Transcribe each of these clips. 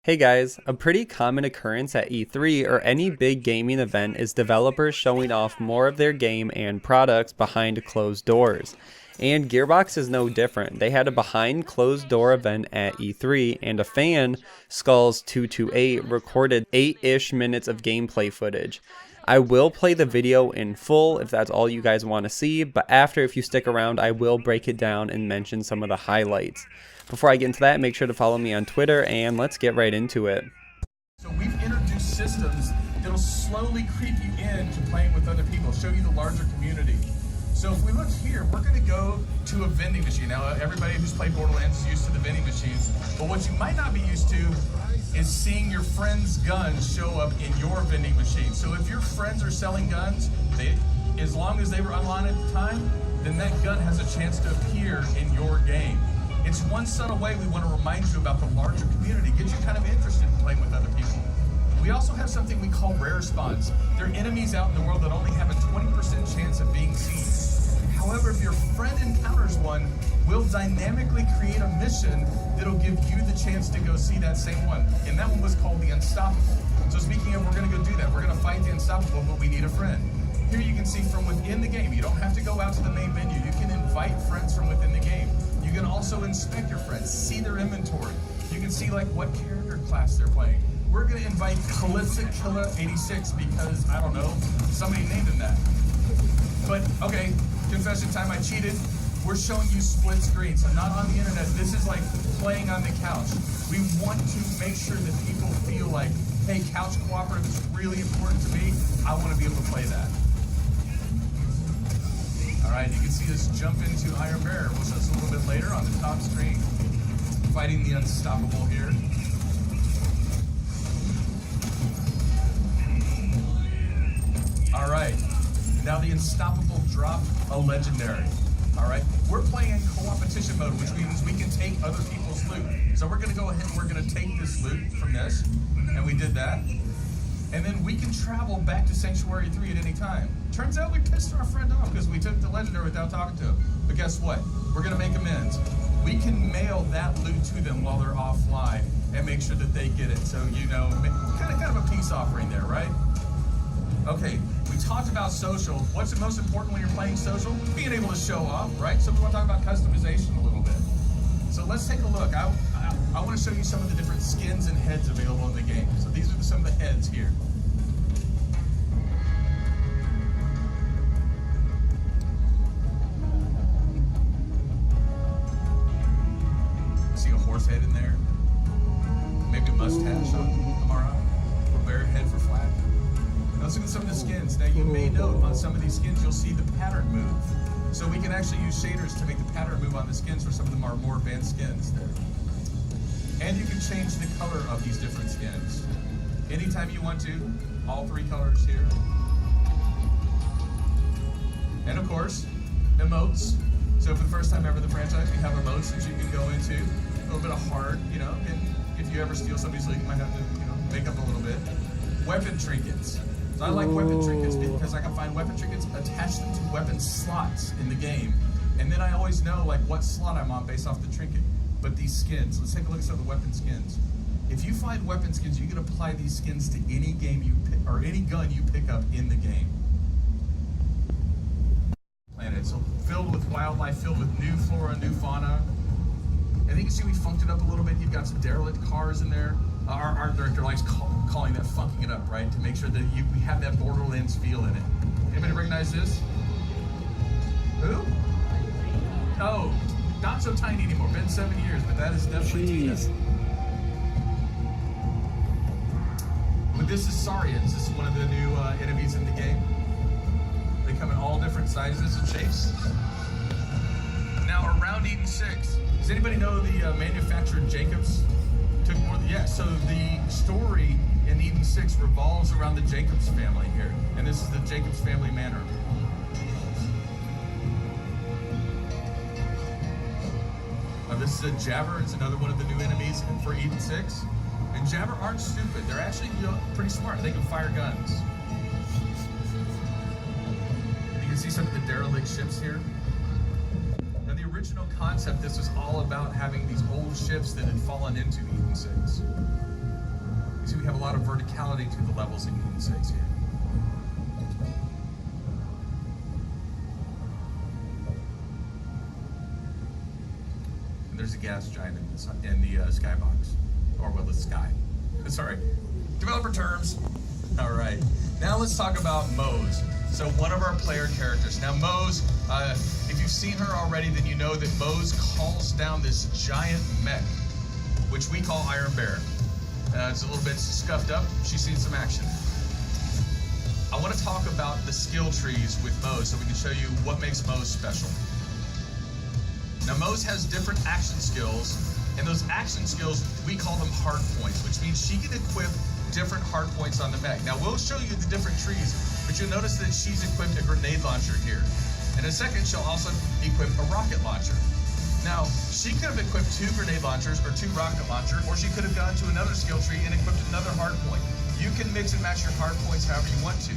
Hey guys, a pretty common occurrence at E3 or any big gaming event is developers showing off more of their game and products behind closed doors. And Gearbox is no different. They had a behind closed door event at E3 and a fan, Skulls228, recorded 8-ish minutes of gameplay footage. I will play the video in full if that's all you guys want to see, but after, if you stick around, I will break it down and mention some of the highlights. Before I get into that, make sure to follow me on Twitter, and let's get right into it. So we've introduced systems that'll slowly creep you into playing with other people, show you the larger community. So if we look here, we're going to go to a vending machine. Now, everybody who's played Borderlands is used to the vending machines, but what you might not be used to is seeing your friends' guns show up in your vending machine. So if your friends are selling guns, as long as they were online at the time, then that gun has a chance to appear in your game. It's one subtle way we want to remind you about the larger community, get you kind of interested in playing with other people. We also have something we call rare spawns. They're enemies out in the world that only have a 20% chance of being seen. However, if your friend encounters one, we'll dynamically create a mission that'll give you the chance to go see that same one. And that one was called the Unstoppable. So speaking of, we're going to go do that. We're going to fight the Unstoppable, but we need a friend. Here you can see from within the game. You don't have to go out to the main menu. You can invite friends from within the game. You can also inspect your friends, see their inventory. You can see like what character class they're playing. We're going to invite Calypso Killer 86 because, I don't know, somebody named him that. But, okay, confession time, I cheated. We're showing you split screens. I'm not on the internet. This is like playing on the couch. We want to make sure that people feel like, hey, couch cooperative is really important to me. I want to be able to play that. All right, you can see us jump into Iron Bear. We'll show this a little bit later on the top screen. Fighting the Unstoppable here. All right, now the Unstoppable dropped a legendary. All right, we're playing in co-opetition mode, which means we can take other people's loot. So we're gonna go ahead and we're gonna take this loot from this, and we did that. And then we can travel back to Sanctuary 3 at any time. Turns out we pissed our friend off because we took the legendary without talking to him. But guess what? We're gonna make amends. We can mail that loot to them while they're offline and make sure that they get it. So, you know, kind of a peace offering there, right? Okay, we talked about social. What's the most important when you're playing social? Being able to show off, right? So we want to talk about customization a little bit. So let's take a look. I want to show you some of the different skins and heads available in the game. So these are some of the heads here. See a horse head in there? Maybe a mustache on Amara. Or bear head for flat. Now let's look at some of the skins. Now you may note on some of these skins you'll see the pattern move. So we can actually use shaders to make the pattern move on the skins, for some of them are more advanced skins there. And you can change the color of these different skins. Anytime you want to, all three colors here. And of course, emotes. So for the first time ever in the franchise, we have emotes that you can go into. A little bit of heart, you know, and if you ever steal somebody's loot, you might have to, you know, make up a little bit. Weapon trinkets. So I like weapon trinkets because I can find weapon trinkets, attach them to weapon slots in the game, and then I always know like what slot I'm on based off the trinket. But these skins, let's take a look at some of the weapon skins. If you find weapon skins, you can apply these skins to any game you pick, or any gun you pick up in the game. Planet, so filled with wildlife, filled with new flora, new fauna. And you can see we funked it up a little bit. You've got some derelict cars in there. Our art director likes calling that funking it up, right? To make sure that we have that Borderlands feel in it. Anybody recognize this? Who? Oh, not so tiny anymore. Been 7 years, but that is definitely Tina. But this is Saurians. This is one of the new enemies in the game. They come in all different sizes and shapes. Now around Eden 6. Does anybody know the manufacturer Jacobs? Took more than, yeah, so the story in Eden 6 revolves around the Jacobs family here. And this is the Jacobs family Manor. This is a Jabber. It's another one of the new enemies for Eden 6. And Jabber aren't stupid. They're actually, you know, pretty smart. They can fire guns. You can see some of the derelict ships here. Now the original concept, this was all about having these old ships that had fallen into Eden 6. we have a lot of verticality to the levels in Eden 6 here. And there's a gas giant in the skybox, or well, the sky. Sorry, developer terms. All right, now let's talk about Moze. So one of our player characters. Now Moze, if you've seen her already, then you know that Moze calls down this giant mech, which we call Iron Bear. It's a little bit scuffed up. She's seen some action. I want to talk about the skill trees with Moze so we can show you what makes Moze special. Now Moze has different action skills, and those action skills, we call them hard points, which means she can equip different hard points on the mech. Now we'll show you the different trees, but you'll notice that she's equipped a grenade launcher here. In a second, she'll also equip a rocket launcher. Now, she could have equipped 2 grenade launchers or 2 rocket launchers, or she could have gone to another skill tree and equipped another hard point. You can mix and match your hard points however you want to.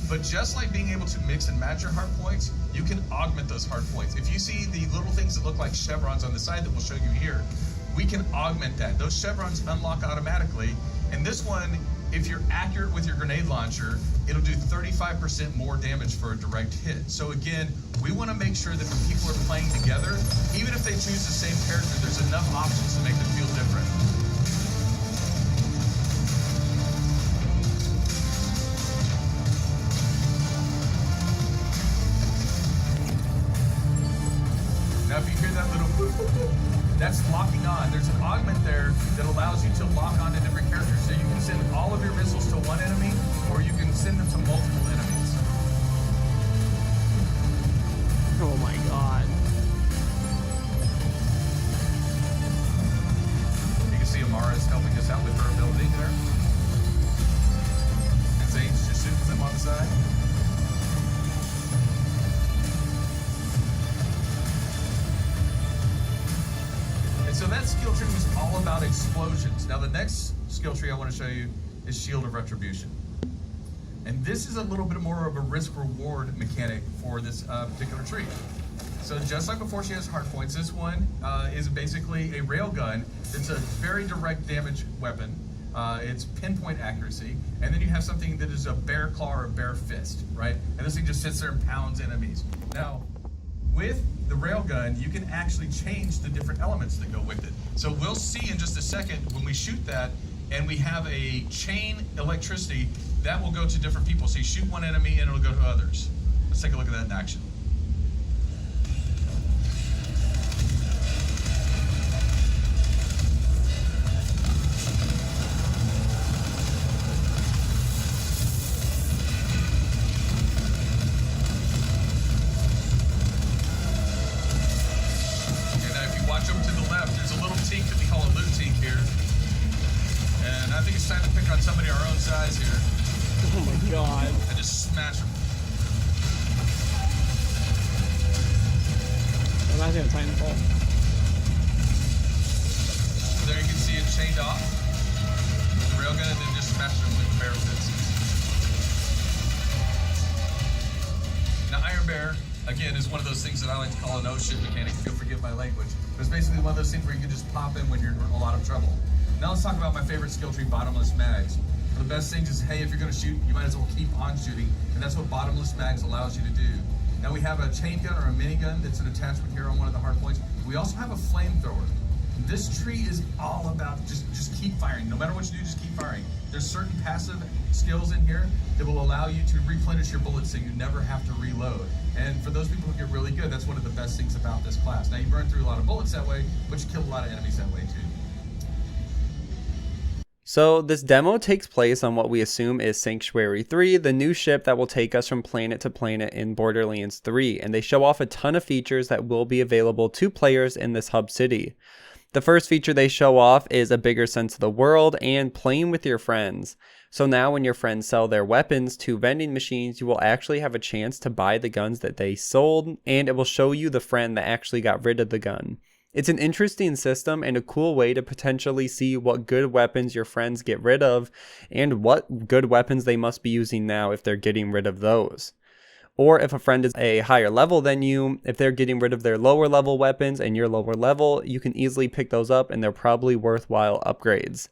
But just like being able to mix and match your hard points, you can augment those hard points. If you see the little things that look like chevrons on the side that we'll show you here, we can augment that. Those chevrons unlock automatically. And this one, if you're accurate with your grenade launcher, it'll do 35% more damage for a direct hit. So again, we want to make sure that when people are playing together, even if they choose the same character, there's enough options to make them feel different. Now if you hear that little boop, boop, boop, that's locking on. There's an augment there that allows you to lock onto different characters. So you can send all of your missiles to one enemy, or you can send them to multiple enemies. Oh my god. You can see Amara is helping us out with her ability there. And Zane's just shooting them on the side. So that skill tree was all about explosions. Now the next skill tree I want to show you is Shield of Retribution. And this is a little bit more of a risk-reward mechanic for this particular tree. So just like before she has hard points, this one is basically a railgun. It's a very direct damage weapon. It's pinpoint accuracy. And then you have something that is a bear claw or a bear fist, right? And this thing just sits there and pounds enemies. Now, with the railgun, you can actually change the different elements that go with it. So we'll see in just a second when we shoot that and we have a chain electricity that will go to different people. So you shoot one enemy and it'll go to others. Let's take a look at that in action. Time to pick on somebody our own size here. Oh my god. And just smash them. Reminds me of Titanfall. There you can see it chained off. The railgun, and then just smash them with the bear fists. Now Iron Bear, again, is one of those things that I like to call an oh shit mechanic. If you'll forgive my language. But it's basically one of those things where you can just pop in when you're in a lot of trouble. Now let's talk about my favorite skill tree, Bottomless Mags. One of the best things is, hey, if you're going to shoot, you might as well keep on shooting, and that's what Bottomless Mags allows you to do. Now we have a chain gun or a minigun that's an attachment here on one of the hard points. We also have a flamethrower. This tree is all about just keep firing. No matter what you do, just keep firing. There's certain passive skills in here that will allow you to replenish your bullets so you never have to reload. And for those people who get really good, that's one of the best things about this class. Now you burn through a lot of bullets that way, but you kill a lot of enemies that way too. So this demo takes place on what we assume is Sanctuary 3, the new ship that will take us from planet to planet in Borderlands 3, and they show off a ton of features that will be available to players in this hub city. The first feature they show off is a bigger sense of the world and playing with your friends. So now when your friends sell their weapons to vending machines, you will actually have a chance to buy the guns that they sold, and it will show you the friend that actually got rid of the gun. It's an interesting system and a cool way to potentially see what good weapons your friends get rid of and what good weapons they must be using now if they're getting rid of those. Or if a friend is a higher level than you, if they're getting rid of their lower level weapons and you're lower level, you can easily pick those up and they're probably worthwhile upgrades.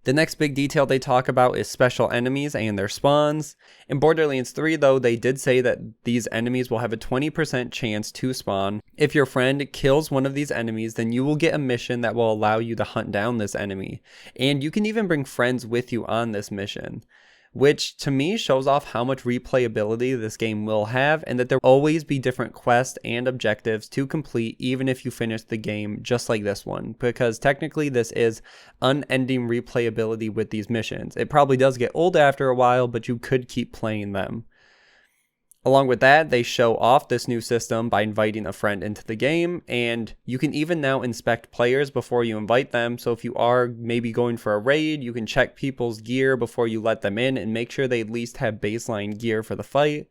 The next big detail they talk about is special enemies and their spawns. In Borderlands 3 though, they did say that these enemies will have a 20% chance to spawn. If your friend kills one of these enemies, then you will get a mission that will allow you to hunt down this enemy. And you can even bring friends with you on this mission, which to me shows off how much replayability this game will have, and that there will always be different quests and objectives to complete even if you finish the game just like this one, because technically this is unending replayability with these missions. It probably does get old after a while, but you could keep playing them. Along with that, they show off this new system by inviting a friend into the game, and you can even now inspect players before you invite them. So if you are maybe going for a raid, you can check people's gear before you let them in and make sure they at least have baseline gear for the fight.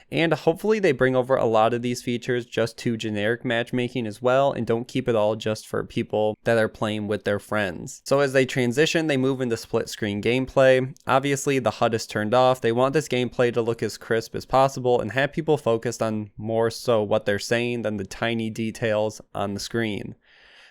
And hopefully they bring over a lot of these features just to generic matchmaking as well, and don't keep it all just for people that are playing with their friends. So as they transition, they move into split screen gameplay. Obviously the HUD is turned off. They want this gameplay to look as crisp as possible and have people focused on more so what they're saying than the tiny details on the screen.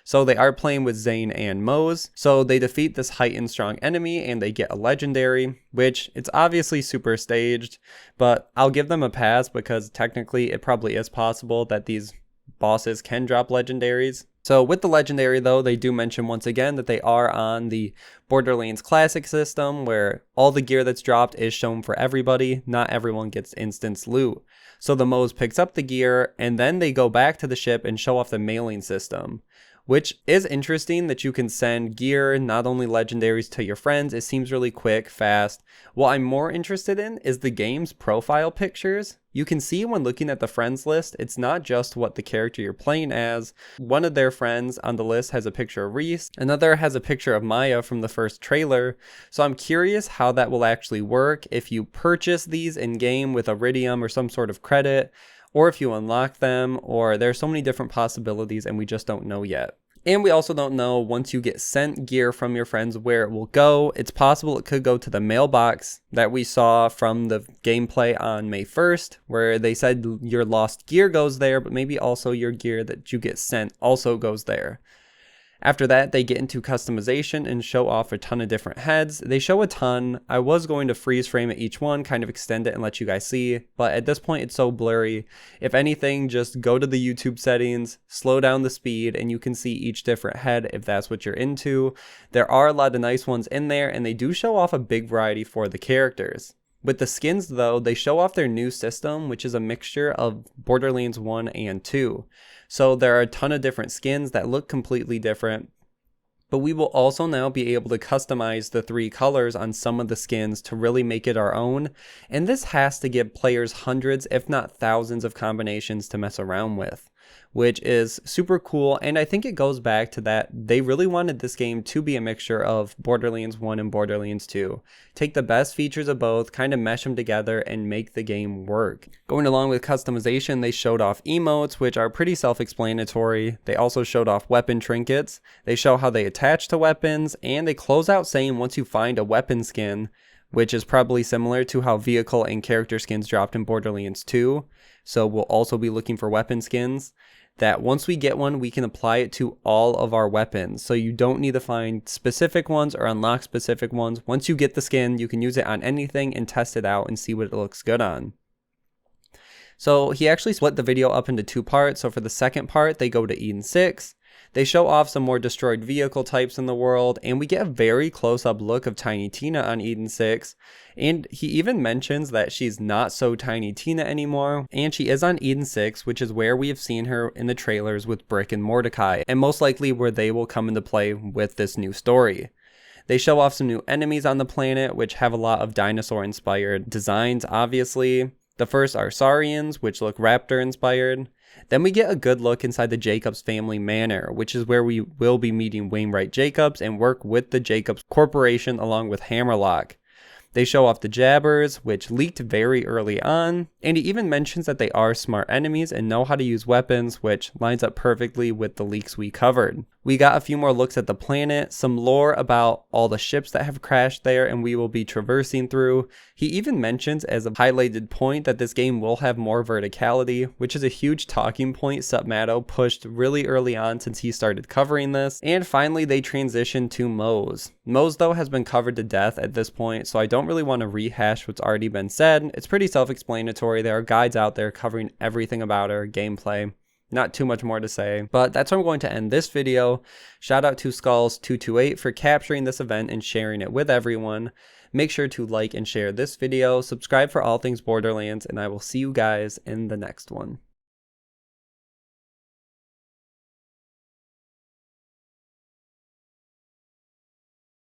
So they are playing with Zane and Moze. So they defeat this heightened strong enemy and they get a legendary, which it's obviously super staged, but I'll give them a pass because technically it probably is possible that these bosses can drop legendaries. So with the legendary though, they do mention once again that they are on the Borderlands Classic system where all the gear that's dropped is shown for everybody. Not everyone gets instance loot. So the Moze picks up the gear and then they go back to the ship and show off the mailing system, which is interesting that you can send gear, not only legendaries, to your friends. It seems really quick, fast. What I'm more interested in is the game's profile pictures. You can see when looking at the friends list, it's not just what the character you're playing as. One of their friends on the list has a picture of Reese, another has a picture of Maya from the first trailer. So I'm curious how that will actually work if you purchase these in-game with Iridium or some sort of credit, or if you unlock them, or there's so many different possibilities and we just don't know yet. And we also don't know, once you get sent gear from your friends, where it will go. It's possible it could go to the mailbox that we saw from the gameplay on May 1st, where they said your lost gear goes there, but maybe also your gear that you get sent also goes there. After that, they get into customization and show off a ton of different heads. They show a ton. I was going to freeze frame at each one, kind of extend it and let you guys see, but at this point it's so blurry. If anything, just go to the YouTube settings, slow down the speed, and you can see each different head if that's what you're into. There are a lot of nice ones in there, and they do show off a big variety for the characters. With the skins though, they show off their new system, which is a mixture of Borderlands 1 and 2. So there are a ton of different skins that look completely different, but we will also now be able to customize the 3 colors on some of the skins to really make it our own. And this has to give players hundreds, if not thousands, of combinations to mess around with, which is super cool. And I think it goes back to that they really wanted this game to be a mixture of Borderlands 1 and Borderlands 2. Take the best features of both, kind of mesh them together and make the game work. Going along with customization, they showed off emotes, which are pretty self-explanatory. They also showed off weapon trinkets. They show how they attach to weapons, and they close out saying once you find a weapon skin, which is probably similar to how vehicle and character skins dropped in Borderlands 2. So we'll also be looking for weapon skins, that once we get one, we can apply it to all of our weapons. So you don't need to find specific ones or unlock specific ones. Once you get the skin, you can use it on anything and test it out and see what it looks good on. So he actually split the video up into 2 parts. So for the second part, they go to Eden 6. They show off some more destroyed vehicle types in the world, and we get a very close-up look of Tiny Tina on Eden 6. And he even mentions that she's not so Tiny Tina anymore, and she is on Eden 6, which is where we have seen her in the trailers with Brick and Mordecai, and most likely where they will come into play with this new story. They show off some new enemies on the planet, which have a lot of dinosaur-inspired designs, obviously. The first are Saurians, which look raptor-inspired. Then we get a good look inside the Jacobs family Manor, which is where we will be meeting Wainwright Jacobs and work with the Jacobs Corporation along with Hammerlock. They show off the Jabbers, which leaked very early on, and he even mentions that they are smart enemies and know how to use weapons, which lines up perfectly with the leaks we covered. We got a few more looks at the planet, some lore about all the ships that have crashed there and we will be traversing through. He even mentions as a highlighted point that this game will have more verticality, which is a huge talking point Submato pushed really early on since he started covering this. And finally they transition to Moze. Moze though has been covered to death at this point, so I don't really want to rehash what's already been said. It's pretty self-explanatory. There are guides out there covering everything about her gameplay. Not too much more to say, but that's where I'm going to end this video. Shout out to Skulls228 for capturing this event and sharing it with everyone. Make sure to like and share this video, subscribe for all things Borderlands, and I will see you guys in the next one.